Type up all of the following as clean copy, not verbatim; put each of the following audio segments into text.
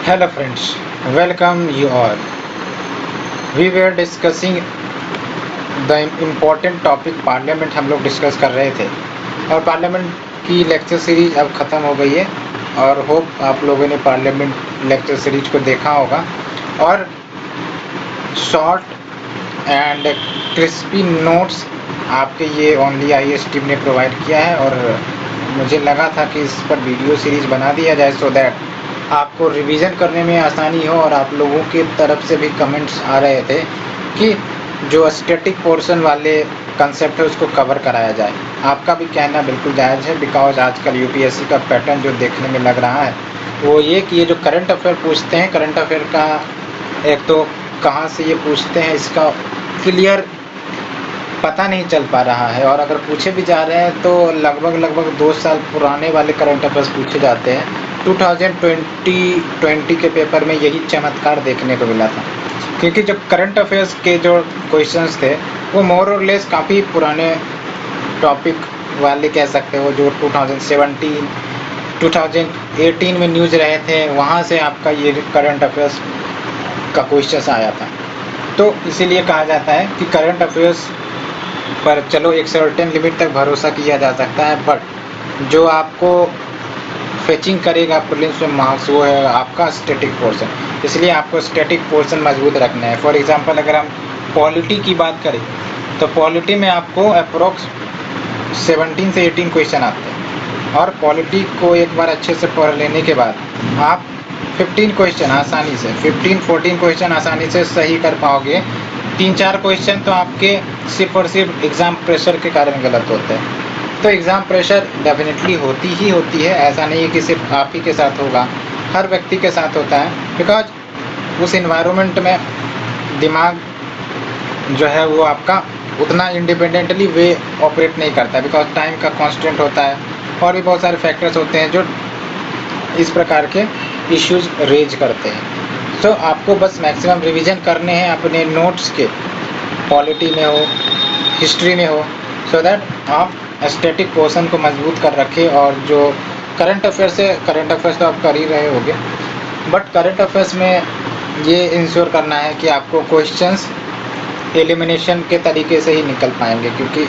Hello friends, welcome you all. We were discussing the important topic parliament हम लोग discuss कर रहे थे और पार्लियामेंट की लेक्चर सीरीज अब ख़त्म हो गई है और होप आप लोगों ने पार्लियामेंट लेक्चर सीरीज को देखा होगा और शॉर्ट एंड क्रिस्पी नोट्स आपके ये ओनली आईएएस टीम ने प्रोवाइड किया है और मुझे लगा था कि इस पर वीडियो सीरीज बना दिया जाए सो दैट आपको रिवीजन करने में आसानी हो और आप लोगों की तरफ से भी कमेंट्स आ रहे थे कि जो स्टैटिक पोर्शन वाले कंसेप्ट है उसको कवर कराया जाए। आपका भी कहना बिल्कुल जायज़ है बिकॉज आजकल यूपीएससी का पैटर्न जो देखने में लग रहा है वो ये कि ये जो करंट अफेयर पूछते हैं, करंट अफेयर का एक तो कहाँ से ये पूछते हैं इसका क्लियर पता नहीं चल पा रहा है और अगर पूछे भी जा रहे हैं तो लगभग 2 साल पुराने वाले करंट अफेयर्स पूछे जाते हैं। 2020 के पेपर में यही चमत्कार देखने को मिला था क्योंकि जो करंट अफेयर्स के जो क्वेश्चंस थे वो मोर और लेस काफ़ी पुराने टॉपिक वाले कह सकते हो, जो 2017 2018 में न्यूज़ रहे थे वहाँ से आपका ये करंट अफेयर्स का क्वेश्चन आया था। तो इसीलिए कहा जाता है कि करंट अफेयर्स पर चलो एक सर्टेन लिमिट तक भरोसा किया जा सकता है, बट जो आपको फेचिंग करेगा प्रीलिम्स में मार्क्स वो है आपका स्टैटिक पोर्शन। इसलिए आपको स्टैटिक पोर्शन मजबूत रखना है। फॉर एग्जांपल अगर हम पॉलिटी की बात करें तो पॉलिटी में आपको अप्रोक्स 17 से 18 क्वेश्चन आते हैं और पॉलिटी को एक बार अच्छे से पढ़ लेने के बाद आप 15 क्वेश्चन आसानी से 14 क्वेश्चन आसानी से सही कर पाओगे। 3-4 क्वेश्चन तो आपके सिर्फ और सिर्फ एग्ज़ाम प्रेशर के कारण गलत होते हैं। तो एग्ज़ाम प्रेशर डेफिनेटली होती है, ऐसा नहीं है कि सिर्फ आप ही के साथ होगा, हर व्यक्ति के साथ होता है बिकॉज उस इन्वायरमेंट में दिमाग जो है वो आपका उतना इंडिपेंडेंटली वे ऑपरेट नहीं करता बिकॉज टाइम का कॉन्स्टेंट होता है और भी बहुत सारे फैक्टर्स होते हैं जो इस प्रकार के इश्यूज रेज करते हैं। तो आपको बस मैक्सिमम रिवीजन करने हैं अपने नोट्स के, पॉलिटी में हो, हिस्ट्री में हो, सो दैट आप स्टैटिक पोर्शन को मजबूत कर रखें। और जो करंट अफेयर्स तो आप कर ही रहे होगे, बट करंट अफेयर्स में ये इंश्योर करना है कि आपको क्वेश्चंस एलिमिनेशन के तरीके से ही निकल पाएंगे क्योंकि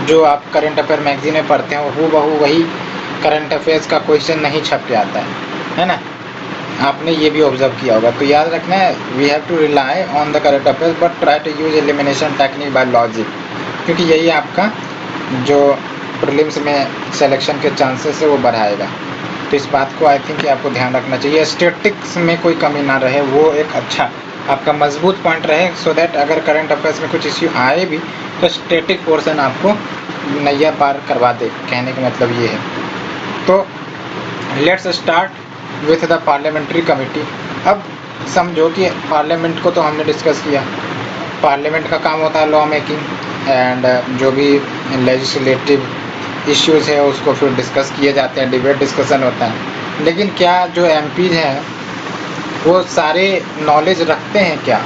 जो आप करंट अफेयर मैगजीन में पढ़ते हैं हूबहू वही करंट अफेयर्स का क्वेश्चन नहीं छप के आता है ना। आपने ये भी ऑब्जर्व किया होगा। तो याद रखना है we have to rely on the current affairs but try to use elimination technique by logic, क्योंकि यही आपका जो प्रीलिम्स में सिलेक्शन के चांसेस है वो बढ़ाएगा। तो इस बात को आई थिंक आपको ध्यान रखना चाहिए, स्टैटिक्स में कोई कमी ना रहे, वो एक अच्छा आपका मजबूत पॉइंट रहे सो दैट अगर करंट अफेयर्स में कुछ इश्यू आए भी तो स्टैटिक पोर्शन आपको नैया पार करवा दे। कहने का मतलब ये है। तो let's start with the parliamentary committee. अब समझो कि पार्लियामेंट को तो हमने डिस्कस किया, पार्लियामेंट का काम होता है लॉ मेकिंग एंड जो भी लेजिस्लेटिव इश्यूज़ है उसको फिर डिस्कस किए जाते हैं, डिबेट डिस्कशन होता है। लेकिन क्या जो एमपीज़ हैं वो सारे नॉलेज रखते हैं क्या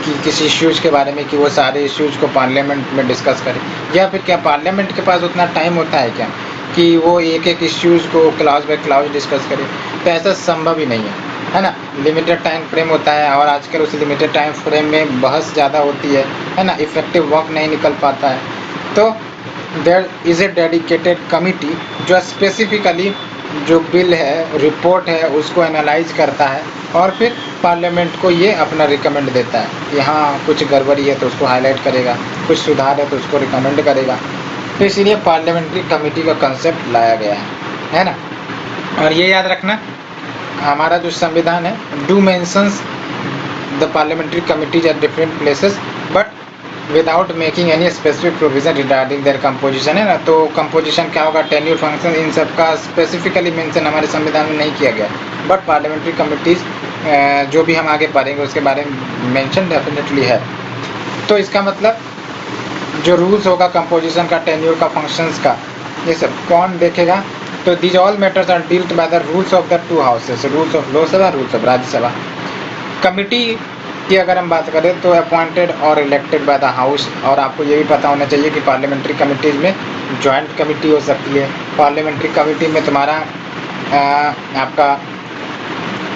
कि किसी इश्यूज़ के बारे में कि वो सारे इश्यूज़ को पार्लियामेंट में डिस्कस करें, या फिर क्या पार्लियामेंट के पास उतना टाइम होता है क्या कि वो एक इश्यूज़ को क्लास बाय क्लास डिस्कस करें। तो ऐसा संभव ही नहीं है ना। लिमिटेड टाइम फ्रेम होता है और आजकल उस लिमिटेड टाइम फ्रेम में बहस ज़्यादा होती है ना, इफ़ेक्टिव वर्क नहीं निकल पाता है। तो there is a dedicated committee जो स्पेसिफिकली जो बिल है, रिपोर्ट है, उसको एनालाइज करता है और फिर पार्लियामेंट को ये अपना रिकमेंड देता है कि हाँ कुछ गड़बड़ी है तो उसको हाईलाइट करेगा, कुछ सुधार है तो उसको रिकमेंड करेगा। तो इसीलिए पार्लियामेंट्री कमेटी का कंसेप्ट लाया गया है ना। और ये याद रखना हमारा जो संविधान है do mentions the parliamentary committees at different places but without making any specific provision regarding their composition, है ना। तो कंपोजिशन क्या होगा, टेन्यूर, फंक्शन, इन सब का स्पेसिफिकली मेंशन हमारे संविधान में नहीं किया गया, बट पार्लियामेंट्री कमिटीज़ जो भी हम आगे पढ़ेंगे उसके बारे में मेंशन डेफिनेटली है। तो इसका मतलब जो रूल्स होगा कंपोजिशन का, टेन्यूर का, फंक्शंस का, ये सब कौन देखेगा। तो these all matters are dealt by the rules of the 2 houses, rules of Lok Sabha, rules of Rajya Sabha. Committee की अगर हम बात करें तो अपॉइंटेड और इलेक्टेड बाय द हाउस। और आपको ये भी पता होना चाहिए कि पार्लियामेंट्री कमिटीज़ में जॉइंट कमिटी हो सकती है। पार्लियामेंट्री कमिटी में तुम्हारा आपका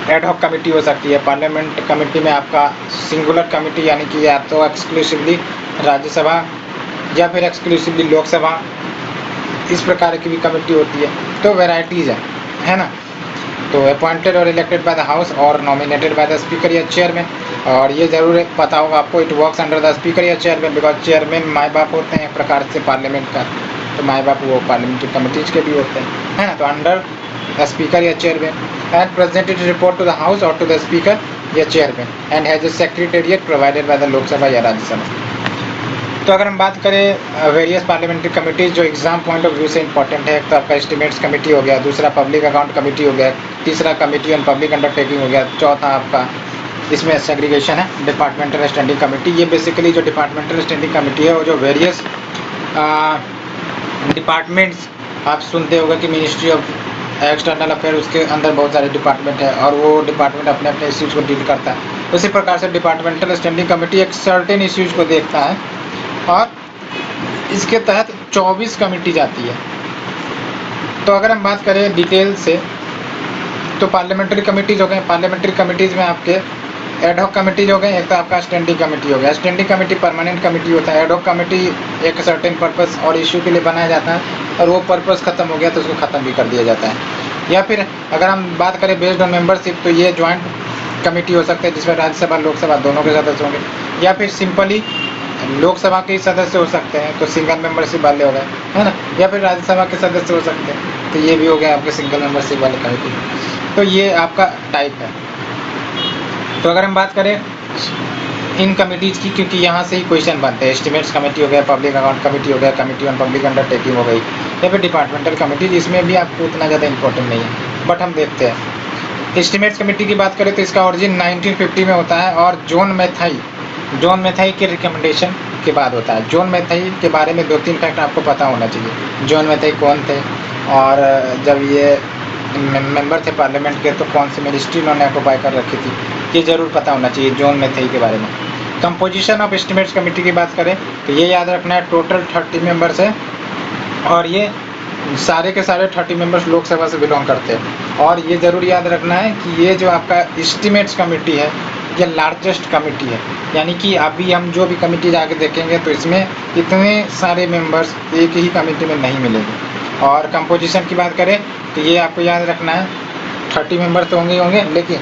एड हॉक कमेटी हो सकती है। पार्लियामेंट कमेटी में आपका सिंगुलर कमेटी यानी कि या तो एक्सक्लूसिवली राज्यसभा या फिर एक्सक्लूसिवली लोकसभा, इस प्रकार की भी कमेटी होती है। तो वेराइटीज़ है ना। तो अपॉइंटेड और इलेक्टेड बाय द हाउस और नॉमिनेटेड बाय द स्पीकर या चेयरमैन। और ये ज़रूर पता होगा आपको, it works under the speaker या चेयरमैन, बिकॉज चेयरमैन माई बाप होते हैं एक प्रकार से पार्लियामेंट का, तो माई बाप वो पार्लियामेंट्री कमिटीज के भी होते हैं, है ना। तो अंडर द स्पीकर या chairman and presented report to the house और टू द स्पीकर या chairman and has a secretariat provided by the Lok Sabha या राज्यसभा। तो अगर हम बात करें वेरियस पार्लियामेंट्री कमिटीज़ जो एग्जाम पॉइंट ऑफ व्यू से इंपॉर्टेंट है, तो आपका एस्टिमेट्स कमेटी हो गया, दूसरा पब्लिक अकाउंट कमेटी हो गया, तीसरा कमेटी ऑन पब्लिक अंडरटेकिंग हो गया, चौथा आपका इसमें सेग्रीगेशन है डिपार्टमेंटल स्टैंडिंग कमेटी। ये बेसिकली जो डिपार्टमेंटल स्टैंडिंग कमेटी है वो जो वेरियस डिपार्टमेंट्स आप सुनते होगा कि मिनिस्ट्री ऑफ एक्सटर्नल अफेयर, उसके अंदर बहुत सारे डिपार्टमेंट है और वो डिपार्टमेंट अपने अपने इश्यूज़ को डील करता है। उसी प्रकार से डिपार्टमेंटल स्टैंडिंग कमेटी एक सर्टेन इश्यूज़ को देखता है और इसके तहत 24 कमेटी जाती है। तो अगर हम बात करें डिटेल से, तो पार्लियामेंट्री कमेटीज़ हो गए, पार्लियामेंट्री कमेटीज़ में आपके एडहॉक कमेटीज हो गए, एक तो आपका स्टैंडिंग कमेटी हो गया। स्टैंडिंग कमेटी परमानेंट कमेटी होता है, एडहॉक कमेटी एक सर्टेन पर्पस और इश्यू के लिए बनाया जाता है और वो पर्पस खत्म हो गया तो उसको ख़त्म भी कर दिया जाता है। या फिर अगर हम बात करें बेस्ड ऑन मेंबरशिप, तो ये ज्वाइंट कमेटी हो सकता है जिसमें राज्यसभा लोकसभा दोनों के सदस्य होंगे, या फिर सिंपली लोकसभा के सदस्य हो सकते हैं तो सिंगल मेंबरशिप वाले हो गए, है ना, या फिर राज्यसभा के सदस्य हो सकते हैं तो ये भी हो गया आपके सिंगल मेंबरशिप वाले कमेटी। तो ये आपका टाइप है। तो अगर हम बात करें इन कमेटीज़ की, क्योंकि यहाँ से ही क्वेश्चन बनते हैं, एस्टिमेट्स कमेटी हो गया, पब्लिक अकाउंट कमेटी हो गया, कमेटी ऑन पब्लिक अंडरटेकिंग हो गई, या फिर डिपार्टमेंटल कमेटी, जिसमें भी आपको उतना ज़्यादा इंपॉर्टेंट नहीं है, बट हम देखते हैं। एस्टिमेट्स कमेटी की बात करें तो इसका ओरिजिन 1950 में होता है और जॉन मैथाई के रिकमेंडेशन के बाद होता है। जॉन मैथाई के बारे में 2-3 फैक्ट आपको पता होना चाहिए। जॉन मैथाई कौन थे और जब ये मेंबर थे पार्लियामेंट के तो कौन सी मिनिस्ट्री इन्होंने ऑक्युपाई कर रखी थी, ये ज़रूर पता होना चाहिए जॉन मैथाई के बारे में। कंपोजिशन ऑफ एस्टिमेट्स कमेटी की बात करें तो ये याद रखना है, टोटल 30 मेंबर्स है और ये सारे के सारे 30 मेंबर्स लोकसभा से बिलोंग करते हैं। और ये ज़रूर याद रखना है कि ये जो आपका एस्टिमेट्स कमेटी है ये लार्जेस्ट कमेटी है, यानी कि अभी हम जो भी कमेटी जाके देखेंगे तो इसमें इतने सारे मेंबर्स एक ही कमेटी में नहीं मिलेंगे। और कंपोजिशन की बात करें तो ये आपको याद रखना है 30 मेंबर्स तो होंगे, लेकिन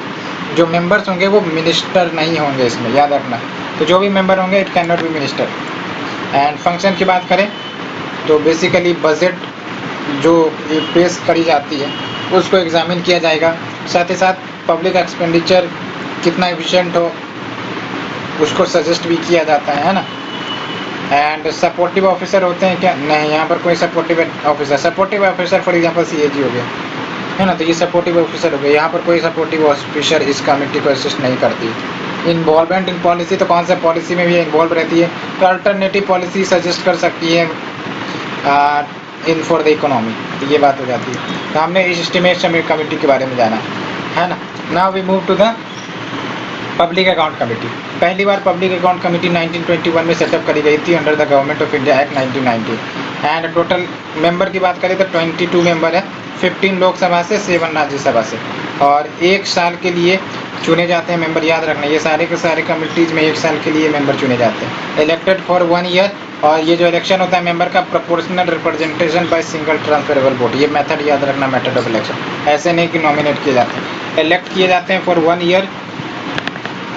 जो मेंबर्स होंगे वो मिनिस्टर नहीं होंगे इसमें, याद रखना। तो जो भी मेंबर होंगे it can not B minister. And function की बात करें तो बेसिकली बजट जो पेश करी जाती है उसको एग्जामिन किया जाएगा, साथ ही साथ पब्लिक एक्सपेंडिचर कितना एफिशिएंट हो उसको सजेस्ट भी किया जाता है ना। एंड सपोर्टिव ऑफिसर होते हैं क्या? नहीं, यहाँ पर कोई supportive officer for example CAG हो गया, है ना, तो ये सपोर्टिव ऑफिसर हो गया। यहाँ पर कोई सपोर्टिव ऑफिसर इस कमेटी को असिस्ट नहीं करती। इन्वॉल्वमेंट इन पॉलिसी, तो कौन सा पॉलिसी में भी इन्वॉल्व रहती है, तो अल्टरनेटिव पॉलिसी सजेस्ट कर सकती है इन फॉर द इकोनॉमी, तो ये बात हो जाती है। तो हमने इस एस्टिमेट कमेटी के बारे में जाना है ना। Now we move to the public account committee. पहली बार पब्लिक अकाउंट कमेटी 1921 में सेटअप करी गई थी under the government of India act 1990। And total member की बात करें तो 22 मेंबर है, 15 लोकसभा से, 7 राज्यसभा से, और 1 साल के लिए चुने जाते हैं मेंबर। याद रखना ये सारे के सारे कमेटीज़ में 1 साल के लिए मेंबर चुने जाते हैं, इलेक्टेड फॉर 1 ईयर। और ये जो इलेक्शन होता है मेंबर का, proportional representation by single transferable vote, ये मेथड याद रखना, मेथड ऑफ इलेक्शन। ऐसे नहीं कि नॉमिनेट किए जाते हैं, इलेक्ट किए जाते हैं फॉर 1 ईयर।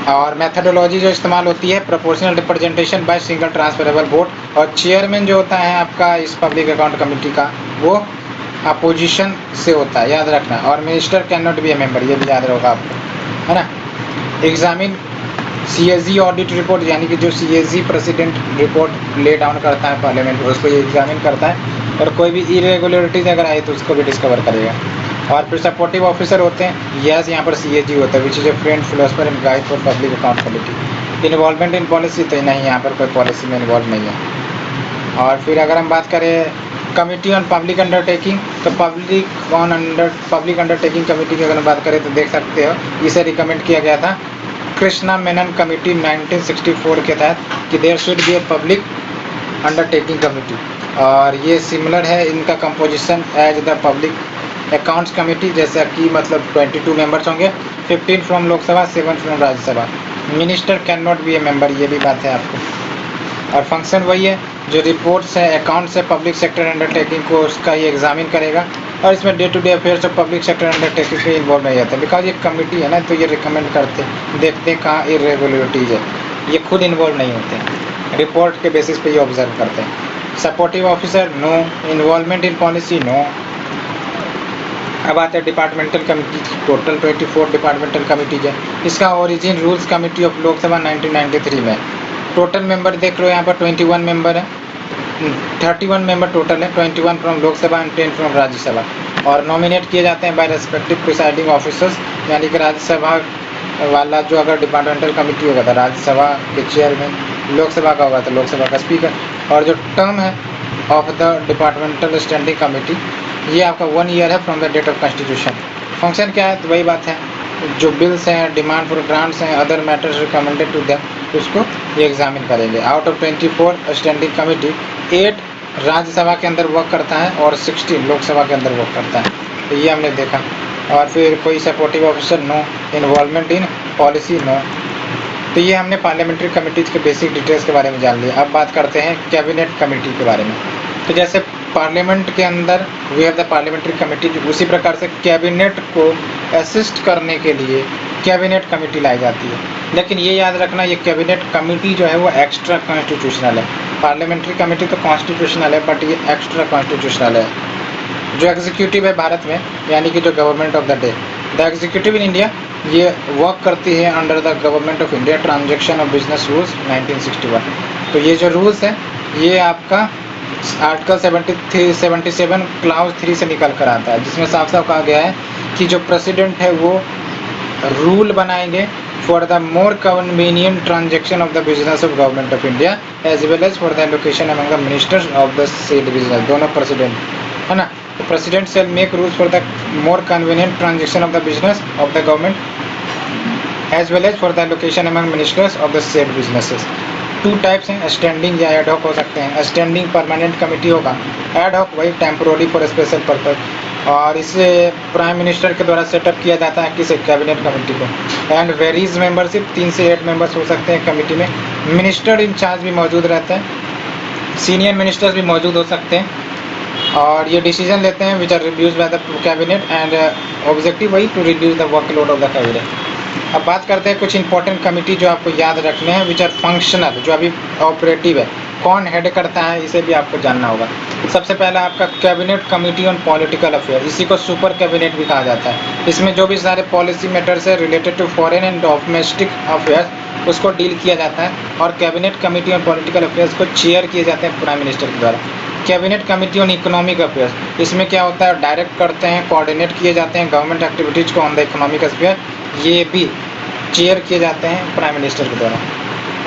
और मेथडोलॉजी जो इस्तेमाल होती है, proportional representation by single transferable vote. और चेयरमैन जो होता है आपका इस पब्लिक अकाउंट कमेटी का, वो अपोजिशन से होता है, याद रखना। और minister can not be a member, ये भी याद रहोगा आपको, है ना। एग्जामिन सीएजी ऑडिट रिपोर्ट, यानी कि जो CAG president report lay down करता है पार्लियामेंट में, उसको ये एग्जामिन करता है और कोई भी इरेगुलरिटीज अगर आई तो उसको भी डिस्कवर करेगा। और फिर सपोर्टिव ऑफिसर होते हैं, यस यहाँ पर सीएजी होता है, which is a friend philosopher and guide for public account committee. Involvement in policy, तो नहीं, यहाँ पर कोई पॉलिसी में इन्वॉल्व नहीं है। और फिर अगर हम बात करें कमेटी ऑन पब्लिक अंडरटेकिंग, तो पब्लिक अंडरटेकिंग कमेटी की अगर हम बात करें तो देख सकते हो इसे रिकमेंड किया गया था कृष्णा मेनन कमेटी 1964 के तहत कि there should be a public undertaking committee. और ये सिमिलर है इनका composition as the public accounts committee जैसा कि मतलब 22 मेंबर्स होंगे, 15 from Lok Sabha, 7 from Rajya Sabha. Minister can not be a member, ये भी बात है आपको। और फंक्शन वही है, जो रिपोर्ट्स है, अकाउंट्स है, पब्लिक सेक्टर अंडरटेकिंग को उसका ये एग्जामिन करेगा, और इसमें day to day affairs of public sector undertaking में इन्वॉल्व नहीं रहता, बिकॉज ये कमेटी है ना, तो ये रिकमेंड करते देखते हैं कहाँ इरेगुलरिटीज है, ये खुद इन्वॉल्व नहीं होते हैं, रिपोर्ट के बेसिस पे ये ऑब्जर्व करते हैं। Supportive officer no, involvement in policy no. अब आते हैं departmental committee, total 24 departmental committees है। इसका origin rules committee of Lok Sabha 1993 में। टोटल मेंबर देख लो यहाँ पर 21 मेंबर है, 31 मेंबर टोटल है, 21 from Lok Sabha and 10 from Rajya Sabha. और नॉमिनेट किए जाते हैं बाय रेस्पेक्टिव प्रिसाइडिंग ऑफिसर्स, यानी कि राज्यसभा वाला जो अगर डिपार्टमेंटल कमिटी होगा तो राज्यसभा के चेयरमैन, लोकसभा का होगा तो लोकसभा का स्पीकर। और जो टर्म है of the departmental standing committee, ये आपका 1 ईयर है from the date of constitution. Function क्या है, तो वही बात है, जो बिल्स हैं, डिमांड फॉर ग्रांट्स हैं, other matters recommended to them, उसको ये एग्जामिन करेंगे। Out of 24 standing committee, 8 Rajya Sabha के अंदर वर्क करता है और 16 लोकसभा के अंदर वर्क करता है, तो ये हमने देखा। और फिर कोई supportive officer no, involvement in policy no. तो ये हमने पार्लियामेंट्री कमिटीज के बेसिक डिटेल्स के बारे में जान लिया। अब बात करते हैं कैबिनेट कमेटी के बारे में। तो जैसे पार्लियामेंट के अंदर we have the parliamentary committee, उसी प्रकार से कैबिनेट को असिस्ट करने के लिए कैबिनेट कमेटी लाई जाती है। लेकिन ये याद रखना, ये कैबिनेट कमेटी जो है वो एक्स्ट्रा कॉन्स्टिट्यूशनल है। पार्लियामेंट्री कमेटी तो कॉन्स्टिट्यूशनल है, बट ये एक्स्ट्रा कॉन्स्टिट्यूशनल है। जो एग्जीक्यूटिव है भारत में, यानी कि जो government of the day, the executive in India, ये वर्क करती है under the government of India transaction of business rules 1961। तो ये जो रूल्स है ये आपका आर्टिकल 77 क्लाउज 3 से निकल कर आता है, जिसमें साफ साफ कहा गया है कि जो प्रेसिडेंट है वो रूल बनाएंगे for the more convenient transaction of the business of government of India as well as for the allocation among the ministers of the said business. दोनों प्रेसिडेंट है ना, तो president shall make rules for the more convenient transaction of the business of the government as well as for the allocation among ministers of the said businesses. 2 types हैं, standing या ad hoc हो सकते हैं। Standing permanent committee होगा, ad hoc वही temporary for special purpose, और इसे prime minister के द्वारा सेटअप किया जाता है किसे, कैबिनेट कमेटी को। एंड वेरीज मेंबरशिप, 3 से 8 मेंबर्स हो सकते हैं कमेटी में। मिनिस्टर इंचार्ज भी मौजूद रहता है, सीनियर मिनिस्टर्स भी मौजूद हो सकते हैं, और ये डिसीजन लेते हैं which are reduce by the cabinet and objective वही to reduce the workload of the cabinet. अब बात करते हैं कुछ इंपॉर्टेंट कमेटी जो आपको याद रखने हैं, विच आर फंक्शनल, जो अभी ऑपरेटिव है। कौन हेड करता है इसे भी आपको जानना होगा। सबसे पहला आपका cabinet committee on political affair, इसी को सुपर कैबिनेट भी कहा जाता है। इसमें जो भी सारे पॉलिसी मैटर्स है related to foreign and domestic affairs उसको डील किया जाता है, और cabinet committee on political affairs को चेयर किए जाते हैं प्राइम मिनिस्टर के द्वारा। Cabinet committee on economic affairs, इसमें क्या होता है, डायरेक्ट करते हैं, कोऑर्डिनेट किए जाते हैं गवर्नमेंट एक्टिविटीज़ को ऑन द इकोनॉमिक अफेयर, ये भी चेयर किए जाते हैं प्राइम मिनिस्टर के द्वारा।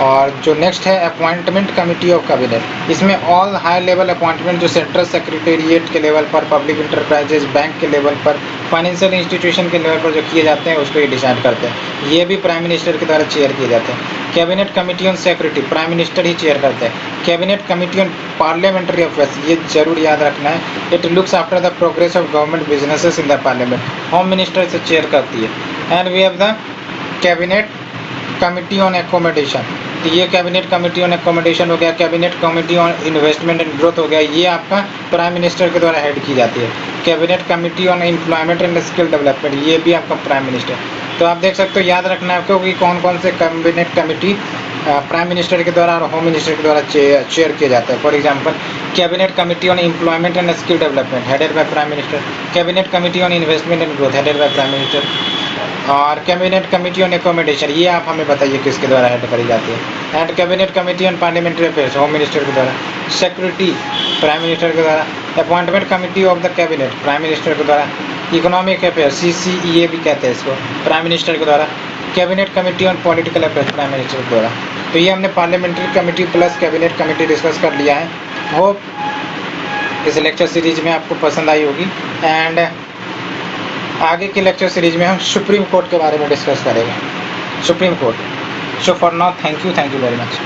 और जो नेक्स्ट है अपॉइंटमेंट कमेटी ऑफ कैबिनेट, इसमें ऑल हाई लेवल अपॉइंटमेंट जो सेंट्रल सेक्रेटेरिएट के लेवल पर, पब्लिक इंटरप्राइजेज बैंक के लेवल पर, फाइनेंशियल इंस्टीट्यूशन के लेवल पर जो किए जाते हैं उसको ये डिसाइड करते हैं, ये भी प्राइम मिनिस्टर के द्वारा चेयर किए जाते हैं। Cabinet committee on security prime minister ही चेयर करते हैं। Cabinet committee on parliamentary affairs, ये जरूर याद रखना है, it looks after the progress of government businesses in the parliament, home minister इसे चेयर करती है। And we have the cabinet committee on accommodation, तो ये कैबिनेट कमेटी ऑन एकोमोडेशन हो गया। Cabinet committee on investment and growth हो गया, ये आपका प्राइम मिनिस्टर के द्वारा हेड की जाती है। Cabinet committee on employment and skill development, ये भी आपका प्राइम मिनिस्टर। तो आप देख सकते हो, याद रखना है आपको कि कौन कौन से कैबिनेट कमेटी प्राइम मिनिस्टर के द्वारा और होम मिनिस्टर के द्वारा चेयर किए जाते हैं। For example, cabinet committee on employment and skill development headed by prime minister. Cabinet committee on investment and growth headed by prime minister. और कैबिनेट कमेटी ऑन एकोमोडेशन, ये आप हमें बताइए किसके द्वारा हेड करी जाती है। And cabinet committee on parliamentary affairs home minister के द्वारा। सिक्योरिटी प्राइम मिनिस्टर के द्वारा। Appointment committee of the cabinet prime minister के द्वारा। इकोनॉमिक अफेयर्स CCEA भी कहते हैं इसको, प्राइम मिनिस्टर के द्वारा। Cabinet committee on political affairs prime minister के द्वारा। तो ये हमने parliamentary committee plus cabinet committee discuss कर लिया है। होप इस लेक्चर सीरीज में आपको पसंद आई होगी। एंड आगे के लेक्चर सीरीज में हम सुप्रीम कोर्ट के बारे में डिस्कस करेंगे, supreme court. So for now thank you very much.